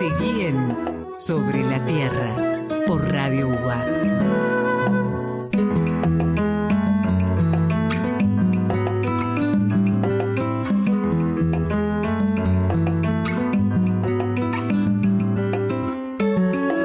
Seguí en Sobre la Tierra por Radio UBA.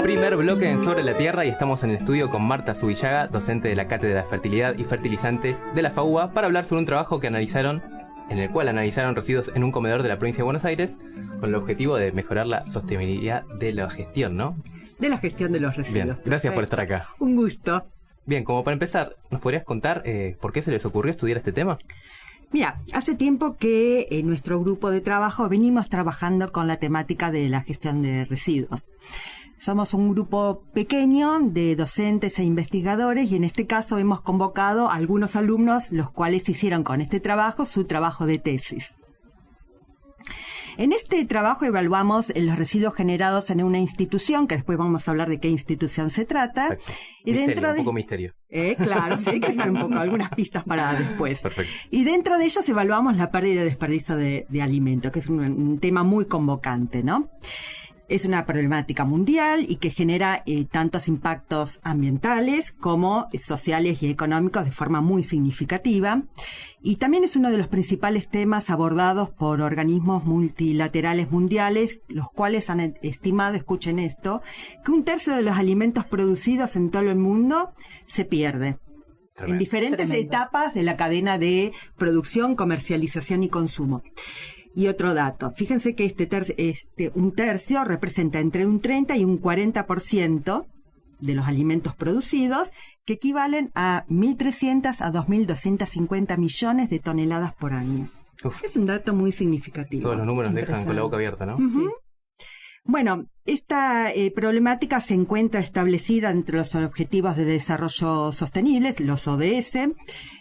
Primer bloque en Sobre la Tierra y estamos en el estudio con Marta Zubillaga, docente de la Cátedra de Fertilidad y Fertilizantes de la FAUBA, para hablar sobre un trabajo en el cual analizaron residuos en un comedor de la provincia de Buenos Aires con el objetivo de mejorar la sostenibilidad de la gestión, ¿no? De la gestión de los residuos. Bien, gracias por estar acá. Un gusto. Bien, como para empezar, ¿nos podrías contar por qué se les ocurrió estudiar este tema? Mira, hace tiempo que en nuestro grupo de trabajo venimos trabajando con la temática de la gestión de residuos. Somos un grupo pequeño de docentes e investigadores y en este caso hemos convocado a algunos alumnos los cuales hicieron con este trabajo su trabajo de tesis. En este trabajo evaluamos los residuos generados en una institución, que después vamos a hablar de qué institución se trata. Perfecto. Y misterio, un poco misterio. Claro, sí, hay que dejar un poco algunas pistas para después. Perfecto. Y dentro de ellos evaluamos la pérdida y desperdicio de alimentos, que es un tema muy convocante, ¿no? Es una problemática mundial y que genera tantos impactos ambientales como sociales y económicos de forma muy significativa. Y también es uno de los principales temas abordados por organismos multilaterales mundiales, los cuales han estimado, escuchen esto, que 1/3 de los alimentos producidos en todo el mundo se pierde. Tremendo. En diferentes etapas de la cadena de producción, comercialización y consumo. Y otro dato, fíjense que 1/3 representa entre un 30 y un 40% de los alimentos producidos, que equivalen a 1.300 a 2.250 millones de toneladas por año. Uf. Es un dato muy significativo. Todos los números dejan con la boca abierta, ¿no? Sí. Bueno, esta problemática se encuentra establecida entre los Objetivos de Desarrollo Sostenibles, los ODS,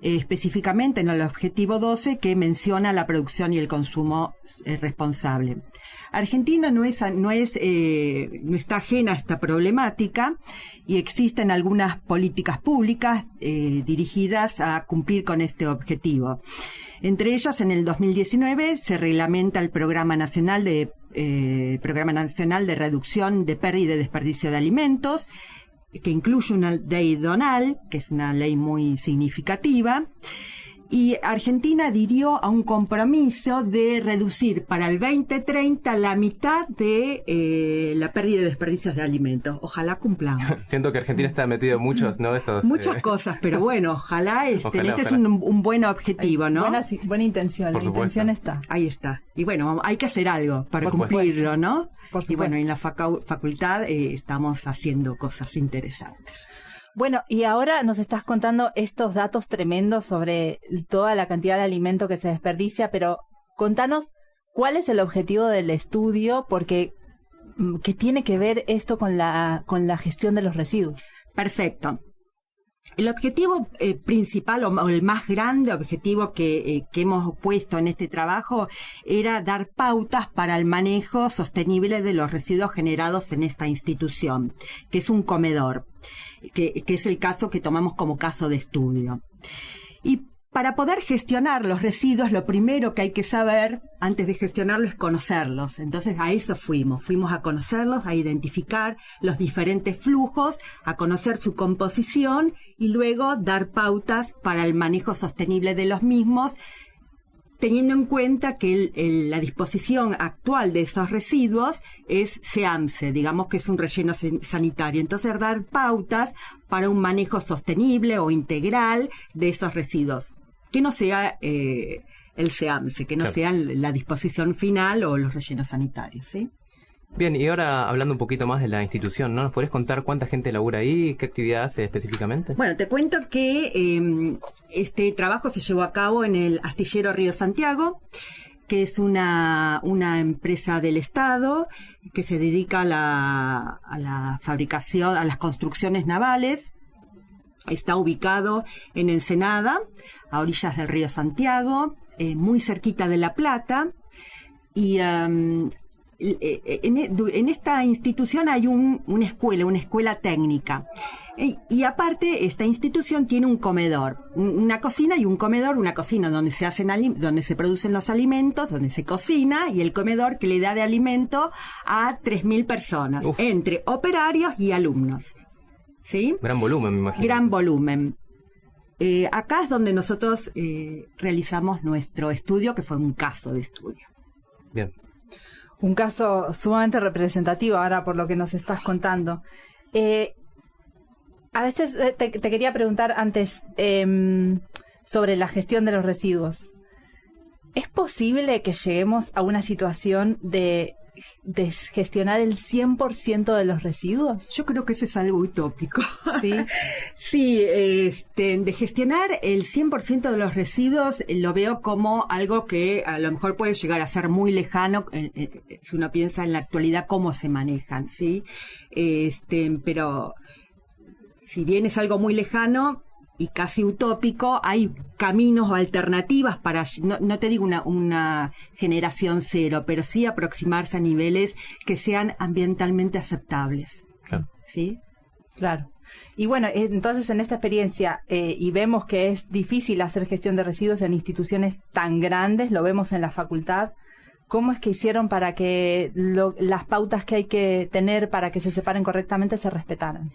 específicamente en el objetivo 12 que menciona la producción y el consumo responsable. Argentina no está ajena a esta problemática y existen algunas políticas públicas dirigidas a cumplir con este objetivo. Entre ellas, en el 2019 se reglamenta el Programa Nacional de Reducción de Pérdida y Desperdicio de Alimentos, que incluye una ley donal, que es una ley muy significativa, y Argentina adhirió a un compromiso de reducir para el 2030 la mitad de la pérdida y desperdicios de alimentos. Ojalá cumplamos. Siento que Argentina está metido en muchos, ¿no? Muchas cosas, pero bueno, ojalá. Es un buen objetivo, ¿no? Buena intención, Por la supuesto. intención está. Ahí está. Y bueno, hay que hacer algo para Por cumplirlo, ¿no? Por Y bueno, supuesto. en la facultad estamos haciendo cosas interesantes. Bueno, y ahora nos estás contando estos datos tremendos sobre toda la cantidad de alimento que se desperdicia, pero contanos cuál es el objetivo del estudio, porque ¿qué tiene que ver esto con la gestión de los residuos? Perfecto. El objetivo principal o el más grande objetivo que hemos puesto en este trabajo era dar pautas para el manejo sostenible de los residuos generados en esta institución, que es un comedor, que es el caso que tomamos como caso de estudio. Y para poder gestionar los residuos, lo primero que hay que saber antes de gestionarlo es conocerlos. Entonces a eso fuimos a conocerlos, a identificar los diferentes flujos, a conocer su composición y luego dar pautas para el manejo sostenible de los mismos, teniendo en cuenta que la disposición actual de esos residuos es SEAMSE, digamos que es un relleno sanitario. Entonces dar pautas para un manejo sostenible o integral de esos residuos. Que no sea el SEAMSE, que no Claro. sea la disposición final o los rellenos sanitarios, ¿sí? Bien, y ahora hablando un poquito más de la institución, ¿no? ¿Nos podés contar cuánta gente labura ahí? ¿Qué actividad hace específicamente? Bueno, te cuento que este trabajo se llevó a cabo en el Astillero Río Santiago, que es una empresa del Estado que se dedica a la fabricación, a las construcciones navales. Está ubicado en Ensenada, a orillas del río Santiago, muy cerquita de La Plata. Y en esta institución hay una escuela técnica. Y aparte, esta institución tiene un comedor, una cocina y un comedor, una cocina donde donde se producen los alimentos, donde se cocina, y el comedor que le da de alimento a 3.000 personas, entre operarios y alumnos. ¿Sí? Gran volumen, me imagino. Gran volumen. Acá es donde nosotros realizamos nuestro estudio, que fue un caso de estudio. Bien. Un caso sumamente representativo ahora por lo que nos estás contando. A veces te quería preguntar antes sobre la gestión de los residuos. ¿Es posible que lleguemos a una situación de gestionar el 100% de los residuos? Yo creo que eso es algo utópico. Sí. Sí, de gestionar el 100% de los residuos lo veo como algo que a lo mejor puede llegar a ser muy lejano si uno piensa en la actualidad cómo se manejan, ¿sí? Pero si bien es algo muy lejano y casi utópico, hay caminos o alternativas para, no te digo una generación cero, pero sí aproximarse a niveles que sean ambientalmente aceptables. Claro. ¿Sí? Claro. Y bueno, entonces en esta experiencia, y vemos que es difícil hacer gestión de residuos en instituciones tan grandes, lo vemos en la facultad, ¿cómo es que hicieron para que las pautas que hay que tener para que se separen correctamente se respetaran?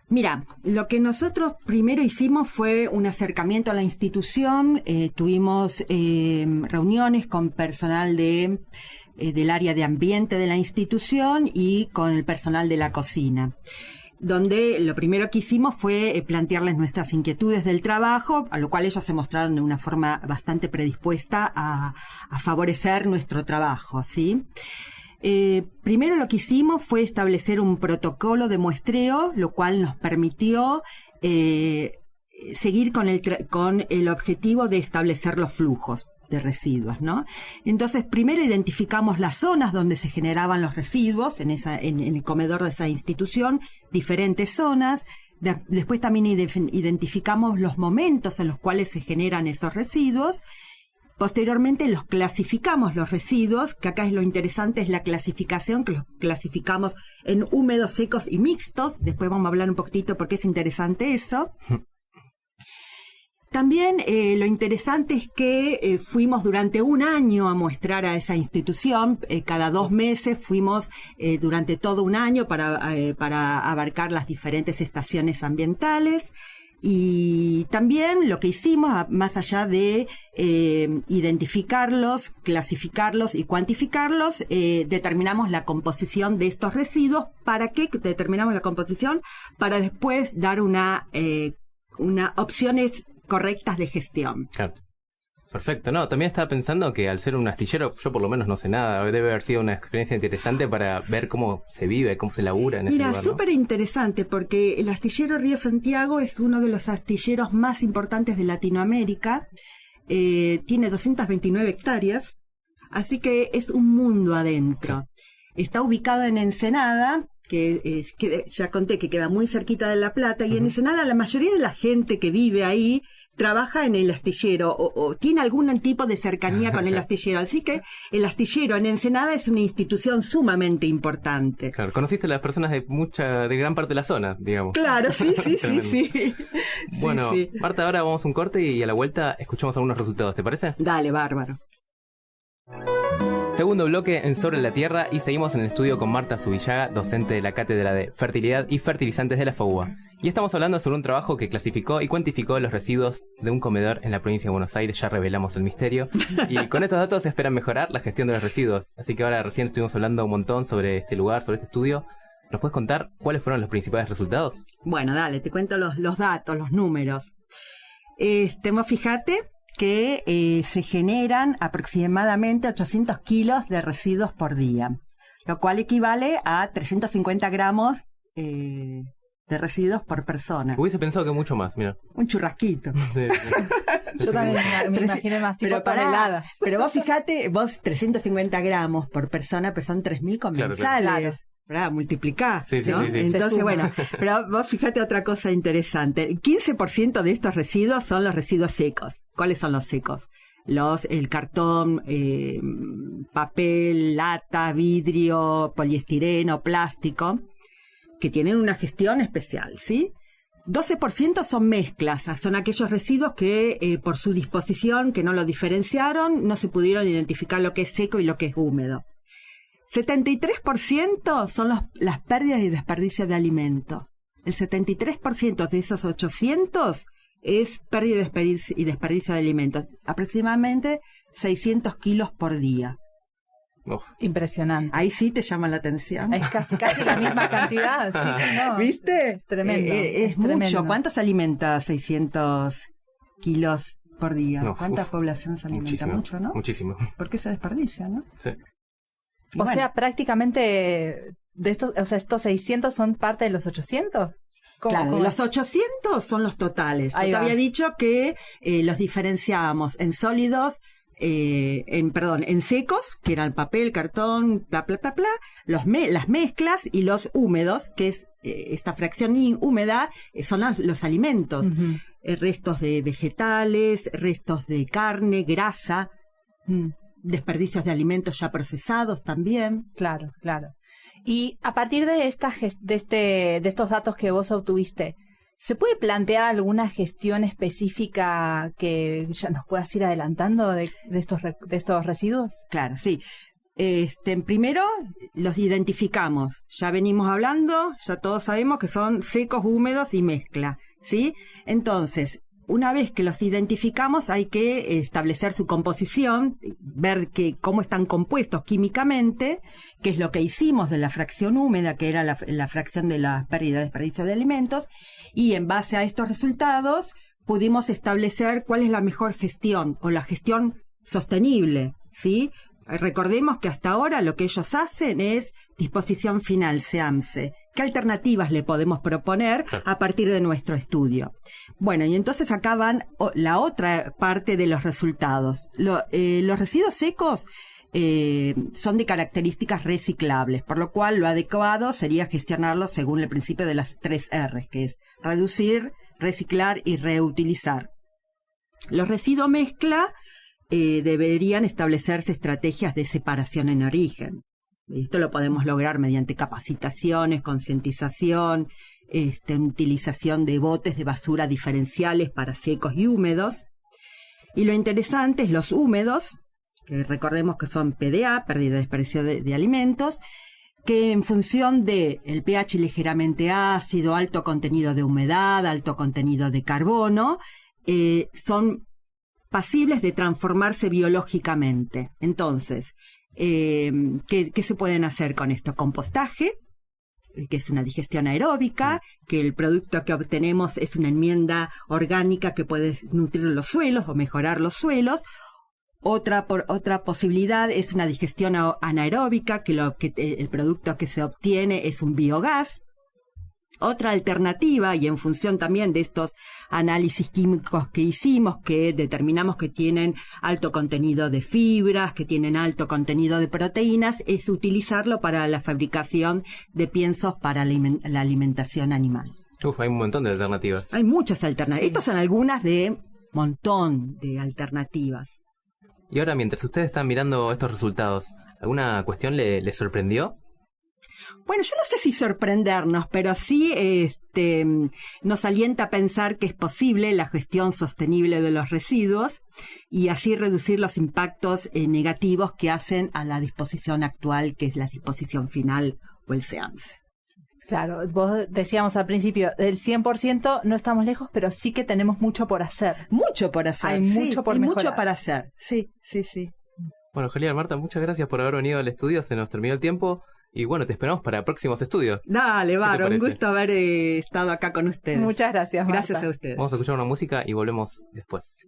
Mira, lo que nosotros primero hicimos fue un acercamiento a la institución, tuvimos reuniones con personal del área de ambiente de la institución y con el personal de la cocina, donde lo primero que hicimos fue plantearles nuestras inquietudes del trabajo, a lo cual ellos se mostraron de una forma bastante predispuesta a favorecer nuestro trabajo, ¿sí? Primero lo que hicimos fue establecer un protocolo de muestreo, lo cual nos permitió seguir con el objetivo de establecer los flujos de residuos, ¿no? Entonces, primero identificamos las zonas donde se generaban los residuos en el comedor de esa institución, diferentes zonas. Después también identificamos los momentos en los cuales se generan esos residuos. Posteriormente los clasificamos los residuos, que acá es lo interesante, es la clasificación, que los clasificamos en húmedos, secos y mixtos. Después vamos a hablar un poquitito porque es interesante eso. También lo interesante es que fuimos durante un año a muestrar a esa institución. Cada 2 meses fuimos durante todo un año para abarcar las diferentes estaciones ambientales. Y también lo que hicimos, más allá de identificarlos, clasificarlos y cuantificarlos, determinamos la composición de estos residuos. ¿Para qué determinamos la composición? Para después dar una opciones correctas de gestión. Claro. Perfecto. No, también estaba pensando que al ser un astillero, yo por lo menos no sé nada, debe haber sido una experiencia interesante para ver cómo se vive, cómo se labura en ese lugar, ¿no? Mira, súper interesante, porque el astillero Río Santiago es uno de los astilleros más importantes de Latinoamérica. Tiene 229 hectáreas, así que es un mundo adentro. Está ubicado en Ensenada, que ya conté que queda muy cerquita de La Plata, y en Ensenada la mayoría de la gente que vive ahí trabaja en el astillero o tiene algún tipo de cercanía con el astillero. Así que el astillero en Ensenada es una institución sumamente importante. Claro, conociste a las personas de gran parte de la zona, digamos. Claro, sí. Bueno, sí. Marta, ahora vamos a un corte y a la vuelta escuchamos algunos resultados, ¿te parece? Dale, bárbaro. Segundo bloque en Sobre la Tierra y seguimos en el estudio con Marta Zubillaga, docente de la Cátedra de Fertilidad y Fertilizantes de la FAUBA. Y estamos hablando sobre un trabajo que clasificó y cuantificó los residuos de un comedor en la provincia de Buenos Aires. Ya revelamos el misterio. Y con estos datos se esperan mejorar la gestión de los residuos. Así que ahora recién estuvimos hablando un montón sobre este lugar, sobre este estudio. ¿Nos puedes contar cuáles fueron los principales resultados? Bueno, dale, te cuento los datos, los números. Fíjate que se generan aproximadamente 800 kilos de residuos por día, lo cual equivale a 350 gramos de residuos por persona. Hubiese pensado que mucho más, mira. Un churrasquito. Sí. Yo también me imaginé más, tipo toneladas. Pero vos fijate, 350 gramos por persona, pero son 3.000 comensales. Claro. ¿Verdad? Multiplicás, sí, ¿no? Sí. Entonces, bueno, pero vos fíjate otra cosa interesante. El 15% de estos residuos son los residuos secos. ¿Cuáles son los secos? El cartón, papel, lata, vidrio, poliestireno, plástico, que tienen una gestión especial, ¿sí? 12% son mezclas, son aquellos residuos que por su disposición, que no lo diferenciaron, no se pudieron identificar lo que es seco y lo que es húmedo. 73% son las pérdidas y desperdicios de alimento. El 73% de esos 800 es pérdida y desperdicio de alimentos, aproximadamente 600 kilos por día. Uf. Impresionante. Ahí sí te llama la atención. Es casi la misma cantidad. Sí, no. ¿Viste? Es tremendo. Es tremendo. mucho. ¿Cuánto se alimenta 600 kilos por día? No, ¿Cuánta población se alimenta? Muchísimo, Mucho, ¿no? Muchísimo. ¿Por qué se desperdicia, no? Sí. Y O bueno, sea, prácticamente de estos, o sea, estos 600 son parte de los 800. claro, los 800 son los totales. Ahí Yo te va. había dicho que los diferenciábamos en sólidos, en secos, que eran papel, cartón, bla, bla, bla, bla, las mezclas, y los húmedos, que es esta fracción húmeda, son los alimentos. Ujú. Restos de vegetales, restos de carne, grasa, Mm, desperdicios de alimentos ya procesados también. claro, claro. Y a partir de de estos datos que vos obtuviste, ¿se puede plantear alguna gestión específica que ya nos puedas ir adelantando de estos residuos? Claro, sí. Primero los identificamos. Ya venimos hablando, ya todos sabemos que son secos, húmedos y mezcla, ¿sí? Entonces, una vez que los identificamos, hay que establecer su composición, ver cómo están compuestos químicamente, que es lo que hicimos de la fracción húmeda, que era la fracción de la pérdida y desperdicio de alimentos, y en base a estos resultados pudimos establecer cuál es la mejor gestión o la gestión sostenible, ¿sí? Recordemos que hasta ahora lo que ellos hacen es disposición final, SEAMSE. ¿Qué alternativas le podemos proponer a partir de nuestro estudio? Bueno, y entonces acá van la otra parte de los resultados. Los residuos secos son de características reciclables, por lo cual lo adecuado sería gestionarlos según el principio de las 3 R, que es reducir, reciclar y reutilizar. Los residuos mezcla deberían establecerse estrategias de separación en origen. Esto lo podemos lograr mediante capacitaciones, concientización, utilización de botes de basura diferenciales para secos y húmedos. Y lo interesante es los húmedos, que recordemos que son PDA, pérdida y desperdicio de alimentos, que en función de el pH ligeramente ácido, alto contenido de humedad, alto contenido de carbono, son pasibles de transformarse biológicamente. Entonces, ¿qué se pueden hacer con esto? Compostaje, que es una digestión aeróbica, que el producto que obtenemos es una enmienda orgánica que puede nutrir los suelos o mejorar los suelos. Otra posibilidad es una digestión anaeróbica, que el producto que se obtiene es un biogás. Otra alternativa, y en función también de estos análisis químicos que hicimos, que determinamos que tienen alto contenido de fibras, que tienen alto contenido de proteínas, es utilizarlo para la fabricación de piensos para la alimentación animal. Uf, hay un montón de alternativas. Hay muchas alternativas. Sí. Estas son algunas de montón de alternativas. Y ahora, mientras ustedes están mirando estos resultados, ¿alguna cuestión les sorprendió? Bueno, yo no sé si sorprendernos, pero sí nos alienta a pensar que es posible la gestión sostenible de los residuos y así reducir los impactos negativos que hacen a la disposición actual, que es la disposición final o el SEAMSE. Claro, vos decíamos al principio, del 100% no estamos lejos, pero sí que tenemos mucho por hacer. Mucho por hacer. Hay mucho por mejorar. Mucho para hacer. Sí, sí, sí. Bueno, Geliar, Marta, muchas gracias por haber venido al estudio, se nos terminó el tiempo. Y bueno, te esperamos para próximos estudios. Dale, Varo, un parece? gusto haber estado acá con ustedes. Muchas gracias, Marta. Gracias a ustedes. Vamos a escuchar una música y volvemos después.